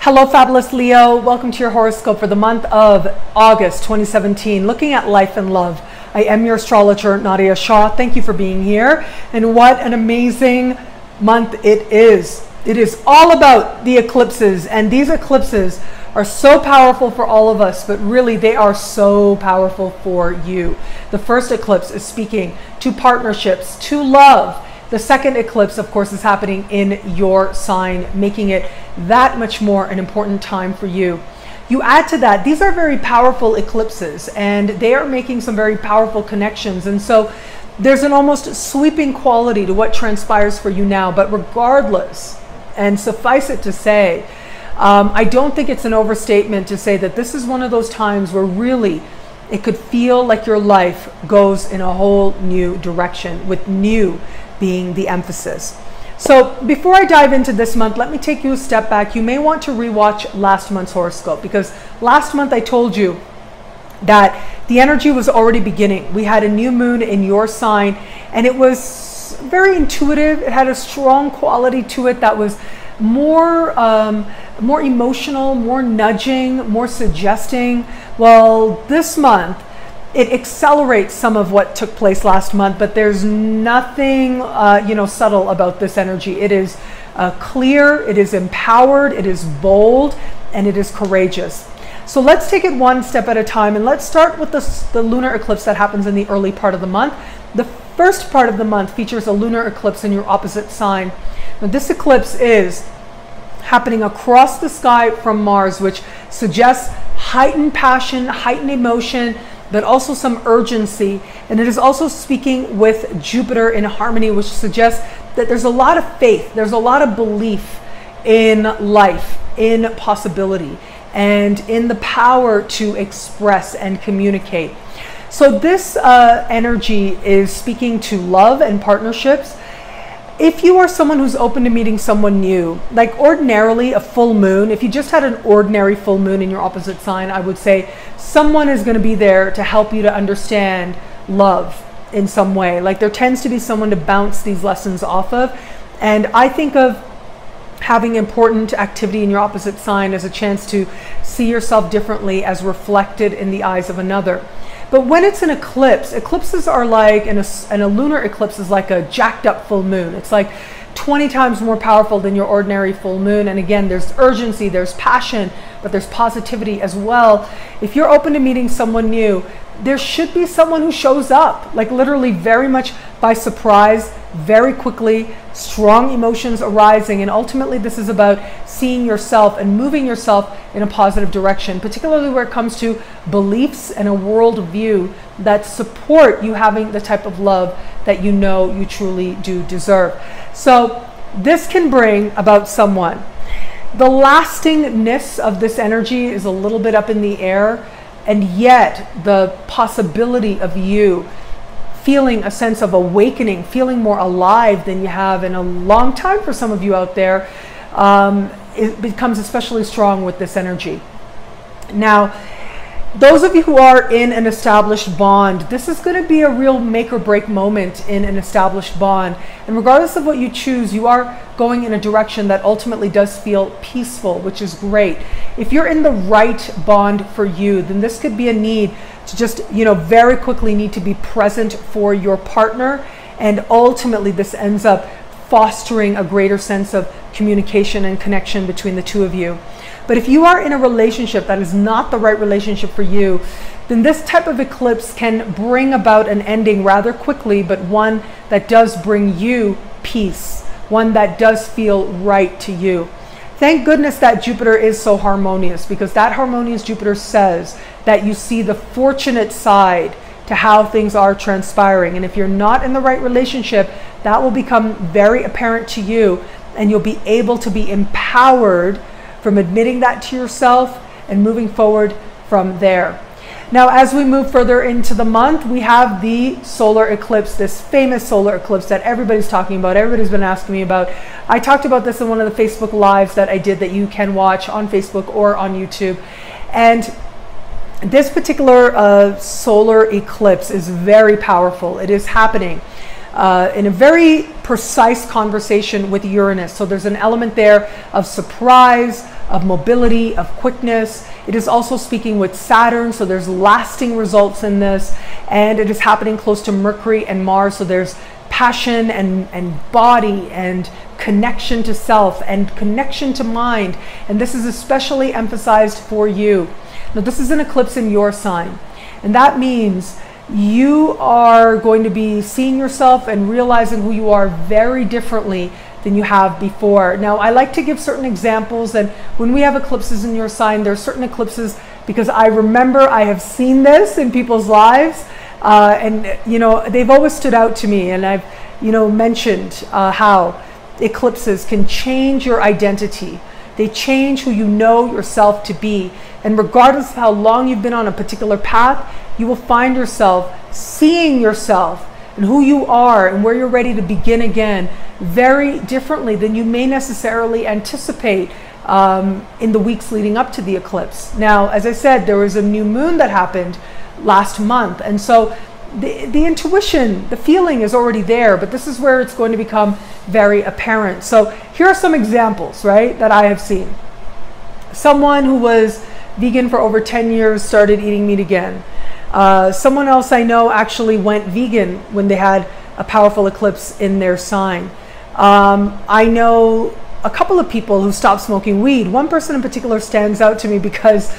Hello, fabulous Leo. Welcome to your horoscope for the month of August 2017, looking at life and love. I am your astrologer, Nadiya Shah. Thank you for being here. And what an amazing month it is. It is all about the eclipses, and these eclipses are so powerful for all of us, but really they are so powerful for you. The first eclipse is speaking to partnerships, to love. The second eclipse, of course, is happening in your sign, making it that much more an important time for you. You add to that, these are very powerful eclipses, and they are making some very powerful connections. And so there's an almost sweeping quality to what transpires for you now. But regardless, and suffice it to say, I don't think it's an overstatement to say that this is one of those times where really it could feel like your life goes in a whole new direction, with new being the emphasis. So before I dive into this month, let me take you a step back. You may want to rewatch last month's horoscope, because last month I told you that the energy was already beginning. We had a new moon in your sign, and it was very intuitive. It had a strong quality to it that was more emotional, more nudging, more suggesting. Well, this month it accelerates some of what took place last month, but there's nothing subtle about this energy. It is clear, it is empowered, it is bold, and it is courageous. So let's take it one step at a time, and let's start with the lunar eclipse that happens in the early part of the month. The first part of the month features a lunar eclipse in your opposite sign. Now, this eclipse is happening across the sky from Mars, which suggests heightened passion, heightened emotion, but also some urgency. And it is also speaking with Jupiter in harmony, which suggests that there's a lot of faith, there's a lot of belief in life, in possibility, and in the power to express and communicate. So this energy is speaking to love and partnerships. If you are someone who's open to meeting someone new, like ordinarily a full moon, if you just had an ordinary full moon in your opposite sign, I would say someone is going to be there to help you to understand love in some way. Like, there tends to be someone to bounce these lessons off of. And I think of having important activity in your opposite sign as a chance to see yourself differently as reflected in the eyes of another. But when it's an eclipse, eclipses are like, and a lunar eclipse is like a jacked up full moon. It's like 20 times more powerful than your ordinary full moon. And again, there's urgency, there's passion, but there's positivity as well. If you're open to meeting someone new, there should be someone who shows up, like literally very much by surprise, very quickly, strong emotions arising. And ultimately, this is about seeing yourself and moving yourself in a positive direction, particularly where it comes to beliefs and a worldview that support you having the type of love that you know you truly do deserve. So this can bring about someone. The lastingness of this energy is a little bit up in the air, and yet the possibility of you feeling a sense of awakening, feeling more alive than you have in a long time for some of you out there, it becomes especially strong with this energy. Now, those of you who are in an established bond, this is going to be a real make or break moment in an established bond. And regardless of what you choose, you are going in a direction that ultimately does feel peaceful, which is great. If you're in the right bond for you, then this could be a need to just, very quickly need to be present for your partner. And ultimately, this ends up fostering a greater sense of communication and connection between the two of you. But if you are in a relationship that is not the right relationship for you, then this type of eclipse can bring about an ending rather quickly, but one that does bring you peace, one that does feel right to you. Thank goodness that Jupiter is so harmonious, because that harmonious Jupiter says that you see the fortunate side to how things are transpiring. And if you're not in the right relationship, that will become very apparent to you, and you'll be able to be empowered from admitting that to yourself and moving forward from there. Now, as we move further into the month, we have the solar eclipse, this famous solar eclipse that everybody's talking about, everybody's been asking me about. I talked about this in one of the Facebook Lives that I did that you can watch on Facebook or on YouTube. And this particular solar eclipse is very powerful. It is happening in a very precise conversation with Uranus. So there's an element there of surprise, of mobility, of quickness. It is also speaking with Saturn, so there's lasting results in this, and it is happening close to Mercury and Mars, so there's passion and body and connection to self and connection to mind, and this is especially emphasized for you. Now this is an eclipse in your sign, and that means you are going to be seeing yourself and realizing who you are very differently than you have before. Now, I like to give certain examples, and when we have eclipses in your sign, there are certain eclipses because I remember I have seen this in people's lives, and you know, they've always stood out to me, and I've mentioned how eclipses can change your identity. They change who you know yourself to be, and regardless of how long you've been on a particular path, you will find yourself seeing yourself and who you are and where you're ready to begin again very differently than you may necessarily anticipate in the weeks leading up to the eclipse. Now, as I said, there was a new moon that happened last month, and so the intuition, the feeling is already there, but this is where it's going to become very apparent. So here are some examples, right, that I have seen. Someone who was vegan for over 10 years started eating meat again. Someone else I know actually went vegan when they had a powerful eclipse in their sign. I know a couple of people who stopped smoking weed. One person in particular stands out to me because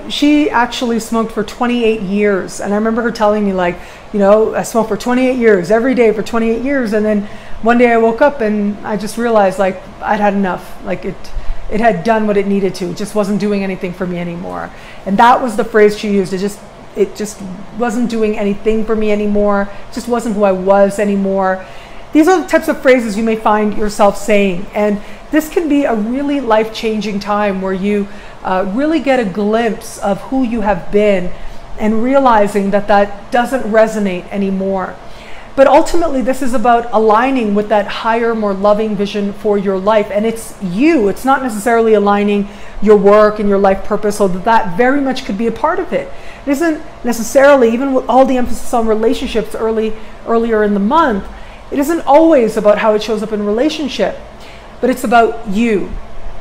she actually smoked for 28 years. And I remember her telling me, like, I smoked for 28 years, every day for 28 years. And then one day I woke up and I just realized, like, I'd had enough. Like, it had done what it needed to. It just wasn't doing anything for me anymore. And that was the phrase she used. It just wasn't doing anything for me anymore. It just wasn't who I was anymore. These are the types of phrases you may find yourself saying. And this can be a really life-changing time where you really get a glimpse of who you have been and realizing that that doesn't resonate anymore. But ultimately, this is about aligning with that higher, more loving vision for your life. And it's you. It's not necessarily aligning your work and your life purpose, although that very much could be a part of it. It isn't necessarily, even with all the emphasis on relationships earlier in the month, it isn't always about how it shows up in relationship, but it's about you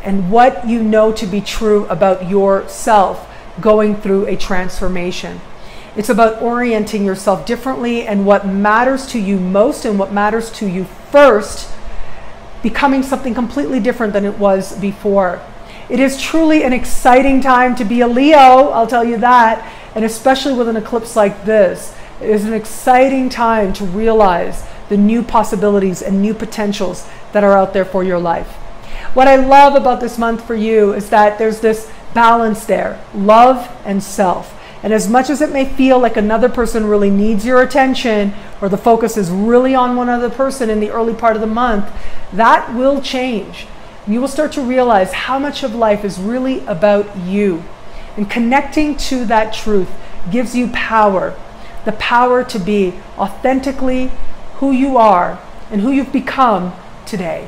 and what you know to be true about yourself going through a transformation. It's about orienting yourself differently and what matters to you most and what matters to you first, becoming something completely different than it was before. It is truly an exciting time to be a Leo, I'll tell you that, and especially with an eclipse like this. It is an exciting time to realize the new possibilities and new potentials that are out there for your life. What I love about this month for you is that there's this balance there, love and self. And as much as it may feel like another person really needs your attention, or the focus is really on one other person in the early part of the month, that will change. You will start to realize how much of life is really about you. And connecting to that truth gives you power, the power to be authentically who you are and who you've become today.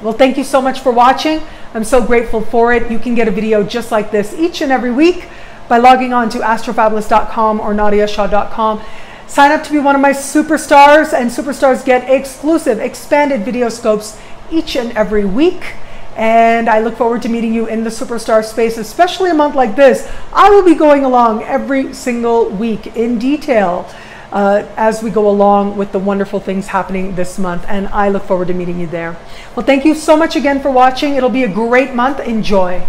Well, thank you so much for watching. I'm so grateful for it. You can get a video just like this each and every week by logging on to astrofabulous.com or nadiyashah.com. Sign up to be one of my superstars, and superstars get exclusive expanded video scopes each and every week. And I look forward to meeting you in the superstar space, especially a month like this. I will be going along every single week in detail as we go along with the wonderful things happening this month. And I look forward to meeting you there. Well, thank you so much again for watching. It'll be a great month. Enjoy.